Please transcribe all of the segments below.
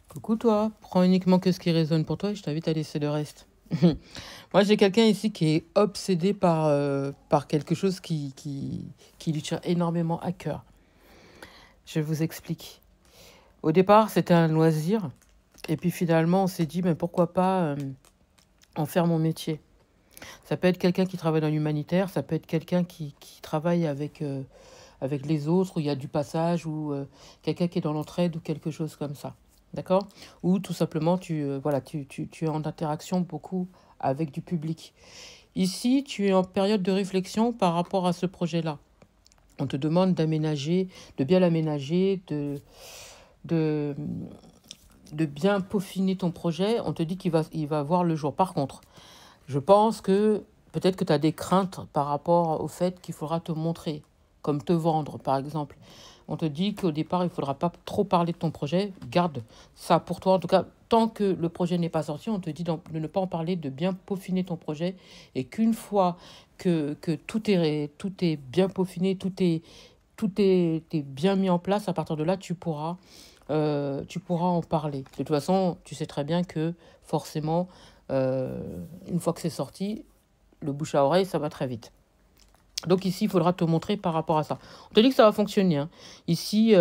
Coucou toi, prends uniquement que ce qui résonne pour toi et je t'invite à laisser le reste. Moi, j'ai quelqu'un ici qui est obsédé par quelque chose qui lui tient énormément à cœur. Je vous explique. Au départ, c'était un loisir. Et puis finalement, on s'est dit, mais pourquoi pas en faire mon métier. Ça peut être quelqu'un qui travaille dans l'humanitaire, ça peut être quelqu'un qui travaille avec les autres, où il y a du passage, ou quelqu'un qui est dans l'entraide, ou quelque chose comme ça. D'accord? Ou tout simplement, voilà, tu es en interaction beaucoup avec du public. Ici, tu es en période de réflexion par rapport à ce projet-là. On te demande d'aménager, de bien l'aménager, de, de bien peaufiner ton projet. On te dit il va voir le jour. Par contre, je pense que peut-être que tu as des craintes par rapport au fait qu'il faudra te montrer, comme te vendre, par exemple. On te dit qu'au départ, il ne faudra pas trop parler de ton projet. Garde ça pour toi. En tout cas, tant que le projet n'est pas sorti, on te dit de ne pas en parler, de bien peaufiner ton projet. Et qu'une fois que tout est bien peaufiné, est bien mis en place, à partir de là, tu pourras en parler. De toute façon, tu sais très bien que forcément, une fois que c'est sorti, le bouche à oreille, ça va très vite. Donc ici, il faudra te montrer par rapport à ça. On te dit que ça va fonctionner, hein. Ici,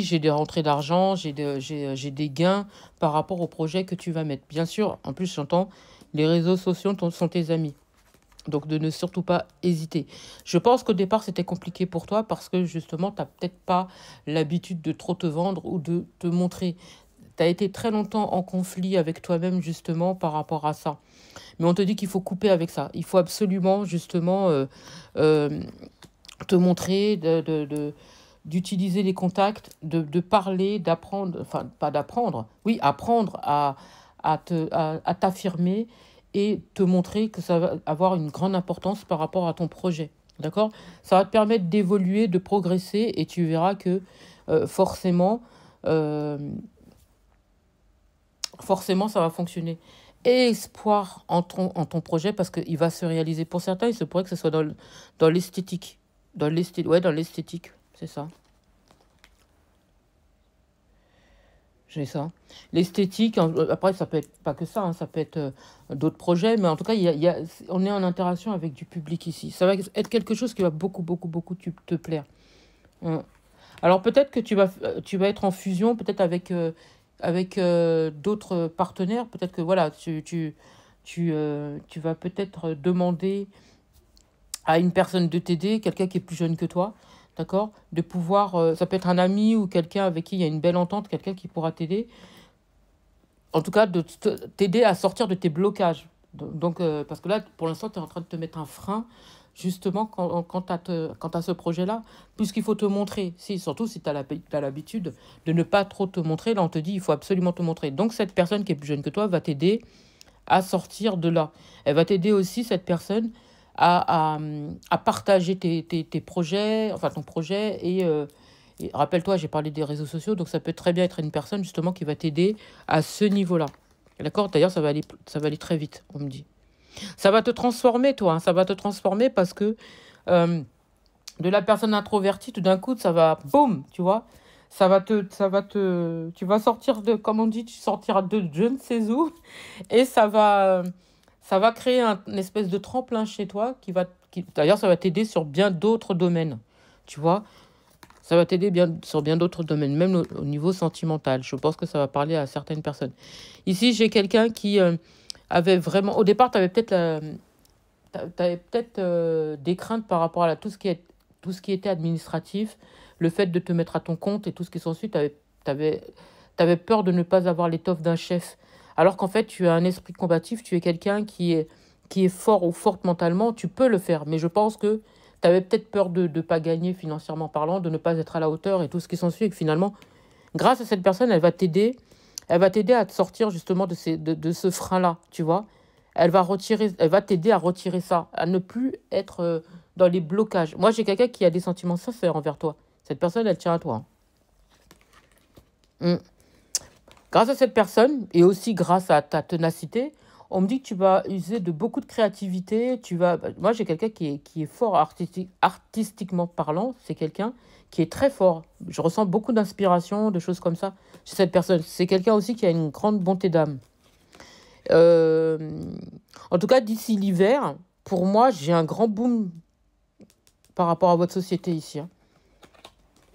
j'ai des rentrées d'argent, j'ai des gains par rapport au projet que tu vas mettre. Bien sûr, en plus, j'entends, les réseaux sociaux sont tes amis. Donc de ne surtout pas hésiter. Je pense qu'au départ, c'était compliqué pour toi parce que justement, tu n'as peut-être pas l'habitude de trop te vendre ou de te montrer. Tu as été très longtemps en conflit avec toi-même justement par rapport à ça. Mais on te dit qu'il faut couper avec ça. Il faut absolument justement euh, te montrer, d'utiliser les contacts, de parler, d'apprendre, enfin pas d'apprendre, oui, apprendre à t'affirmer et te montrer que ça va avoir une grande importance par rapport à ton projet. D'accord? Ça va te permettre d'évoluer, de progresser et tu verras que forcément, euh, forcément, ça va fonctionner. Et espoir en ton projet parce qu'il va se réaliser. Pour certains, il se pourrait que ce soit dans l'esthétique. Ouais, dans l'esthétique, c'est ça. J'ai ça. L'esthétique, après, ça peut être pas que ça, hein, ça peut être d'autres projets, mais en tout cas, on est en interaction avec du public ici. Ça va être quelque chose qui va beaucoup, beaucoup, beaucoup te plaire. Hum. Alors peut-être que tu vas être en fusion, peut-être avec d'autres partenaires. Peut-être que voilà, tu vas peut-être demander à une personne de t'aider, quelqu'un qui est plus jeune que toi, d'accord? De pouvoir, ça peut être un ami ou quelqu'un avec qui il y a une belle entente, quelqu'un qui pourra t'aider. En tout cas, t'aider à sortir de tes blocages. Donc, parce que là, pour l'instant, tu es en train de te mettre un frein, justement, quand tu as ce projet-là, puisqu'il faut te montrer. Si, surtout si tu as l'habitude de ne pas trop te montrer, là, on te dit, il faut absolument te montrer. Donc, cette personne qui est plus jeune que toi va t'aider à sortir de là. Elle va t'aider aussi, cette personne, à partager tes projets, enfin ton projet. Et rappelle-toi, j'ai parlé des réseaux sociaux, donc ça peut très bien être une personne justement qui va t'aider à ce niveau-là. D'accord? D'ailleurs, ça va aller très vite, on me dit. Ça va te transformer, toi, hein, ça va te transformer parce que euh, de la personne introvertie, tout d'un coup, ça va, boum, tu vois, tu vas sortir de, comme on dit, tu sortiras de je ne sais où, et ça va créer une espèce de tremplin chez toi d'ailleurs, ça va t'aider sur bien d'autres domaines, tu vois. Ça va t'aider sur bien d'autres domaines, même au niveau sentimental. Je pense que ça va parler à certaines personnes. Ici, j'ai quelqu'un qui avait vraiment... Au départ, tu avais peut-être des craintes par rapport à tout ce qui était administratif, le fait de te mettre à ton compte et tout ce qui s'ensuit. Tu avais peur de ne pas avoir l'étoffe d'un chef. Alors qu'en fait, tu as un esprit combatif, tu es quelqu'un qui est fort ou forte mentalement, tu peux le faire. Mais je pense que tu avais peut-être peur de ne pas gagner financièrement parlant, de ne pas être à la hauteur et tout ce qui s'ensuit. Et que finalement, grâce à cette personne, elle va t'aider à te sortir justement de ce frein-là, tu vois. Elle va t'aider à retirer ça, à ne plus être dans les blocages. Moi, j'ai quelqu'un qui a des sentiments sincères envers toi. Cette personne, elle tient à toi, hein. Mm. Grâce à cette personne, et aussi grâce à ta ténacité, On me dit que tu vas user de beaucoup de créativité. Moi, j'ai quelqu'un qui est fort artistiquement parlant. C'est quelqu'un qui est très fort. Je ressens beaucoup d'inspiration, de choses comme ça chez cette personne. C'est quelqu'un aussi qui a une grande bonté d'âme. Euh, En tout cas, d'ici l'hiver, pour moi, j'ai un grand boom par rapport à votre société ici, hein.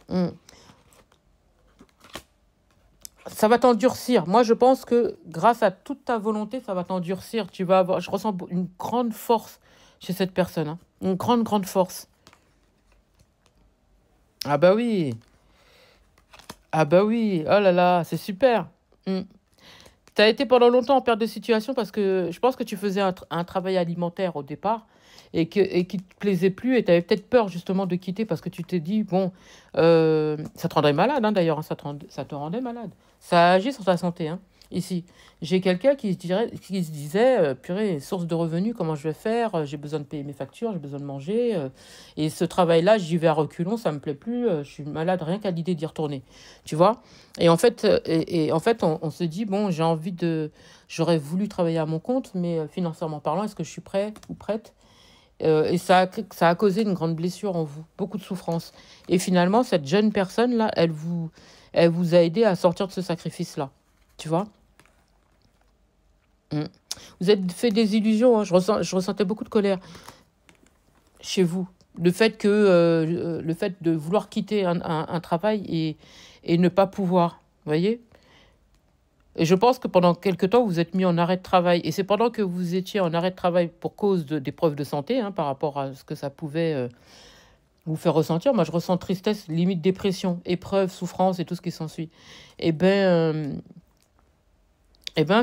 Mm. Ça va t'endurcir. Moi, je pense que grâce à toute ta volonté, ça va t'endurcir. Je ressens une grande force chez cette personne, hein. Une grande, grande force. Ah bah oui. Ah bah oui. Oh là là, c'est super. Mm. Tu as été pendant longtemps en perte de situation parce que je pense que tu faisais un travail alimentaire au départ et qui te plaisait plus et tu avais peut-être peur justement de quitter parce que tu t'es dit, bon, ça te rendrait malade, hein, d'ailleurs, hein, ça te rendait malade. Ça agit sur ta santé, hein, ici. J'ai quelqu'un qui se disait, purée, source de revenus, comment je vais faire? J'ai besoin de payer mes factures, j'ai besoin de manger. Et ce travail-là, j'y vais à reculons, ça me plaît plus, je suis malade rien qu'à l'idée d'y retourner. Tu vois? Et en fait on se dit, bon, j'aurais voulu travailler à mon compte, mais financièrement parlant, est-ce que je suis prêt ou prête? Et ça a causé une grande blessure en vous, beaucoup de souffrance. Et finalement, cette jeune personne-là, elle vous a aidé à sortir de ce sacrifice-là. Tu vois? Mm. Vous êtes fait des illusions, hein. Je ressentais beaucoup de colère chez vous. Le fait de vouloir quitter un travail et ne pas pouvoir. Vous voyez? Et je pense que pendant quelque temps, vous vous êtes mis en arrêt de travail. Et c'est pendant que vous étiez en arrêt de travail pour cause d'épreuves de santé, hein, par rapport à ce que ça pouvait vous faire ressentir. Moi, je ressens tristesse, limite dépression, épreuve, souffrance et tout ce qui s'ensuit. Et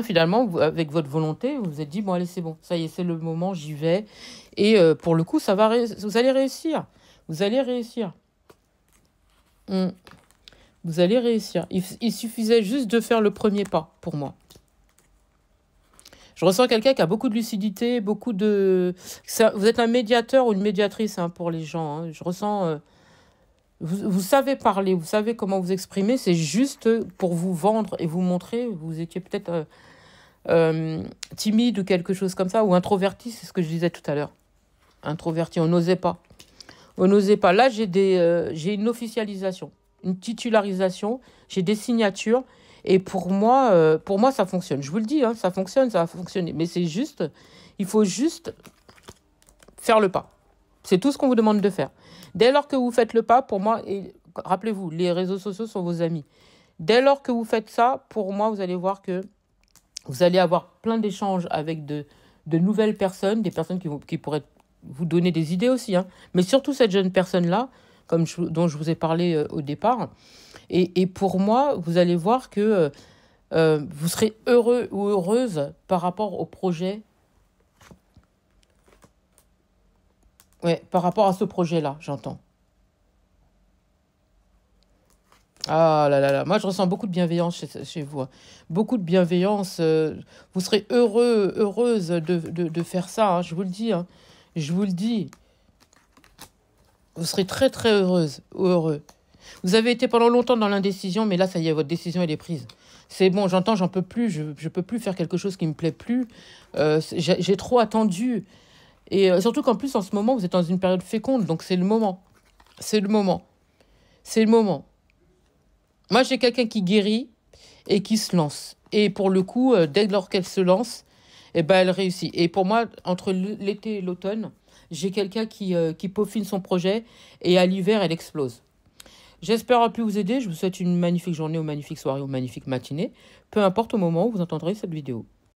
finalement, avec votre volonté, vous vous êtes dit, bon, allez, c'est bon. Ça y est, c'est le moment, j'y vais. Et pour le coup, vous allez réussir. Vous allez réussir. Mm. Vous allez réussir. Il suffisait juste de faire le premier pas, pour moi. Je ressens quelqu'un qui a beaucoup de lucidité, vous êtes un médiateur ou une médiatrice, hein, pour les gens, hein. Je ressens... vous savez parler, vous savez comment vous exprimer. C'est juste pour vous vendre et vous montrer. Vous étiez peut-être timide ou quelque chose comme ça, ou introverti, c'est ce que je disais tout à l'heure. Introverti, on n'osait pas. On n'osait pas. Là, j'ai une officialisation, une titularisation, j'ai des signatures. Et pour moi, ça fonctionne. Je vous le dis, hein, ça fonctionne, ça va fonctionner. Mais il faut juste faire le pas. C'est tout ce qu'on vous demande de faire. Dès lors que vous faites le pas, pour moi, et rappelez-vous, les réseaux sociaux sont vos amis. Dès lors que vous faites ça, pour moi, vous allez voir que vous allez avoir plein d'échanges avec de nouvelles personnes, des personnes qui pourraient vous donner des idées aussi, hein. Mais surtout cette jeune personne-là, dont je vous ai parlé au départ. Et pour moi, vous allez voir que vous serez heureux ou heureuse par rapport au projet. Ouais, par rapport à ce projet-là, j'entends. Ah là là là, moi je ressens beaucoup de bienveillance chez vous, hein. Beaucoup de bienveillance. Vous serez heureuse de faire ça, hein, je vous le dis, hein. Je vous le dis. Vous serez très très heureuse ou heureux. Vous avez été pendant longtemps dans l'indécision, mais là, ça y est, votre décision, elle est prise. C'est bon, j'entends, j'en peux plus, je peux plus faire quelque chose qui me plaît plus. J'ai trop attendu. Et surtout qu'en plus, en ce moment, vous êtes dans une période féconde, donc c'est le moment. C'est le moment. C'est le moment. Moi, j'ai quelqu'un qui guérit et qui se lance. Et pour le coup, dès lors qu'elle se lance, eh ben, elle réussit. Et pour moi, entre l'été et l'automne, j'ai quelqu'un qui peaufine son projet et à l'hiver, elle explose. J'espère avoir pu vous aider. Je vous souhaite une magnifique journée ou magnifique soirée ou magnifique matinée, peu importe au moment où vous entendrez cette vidéo.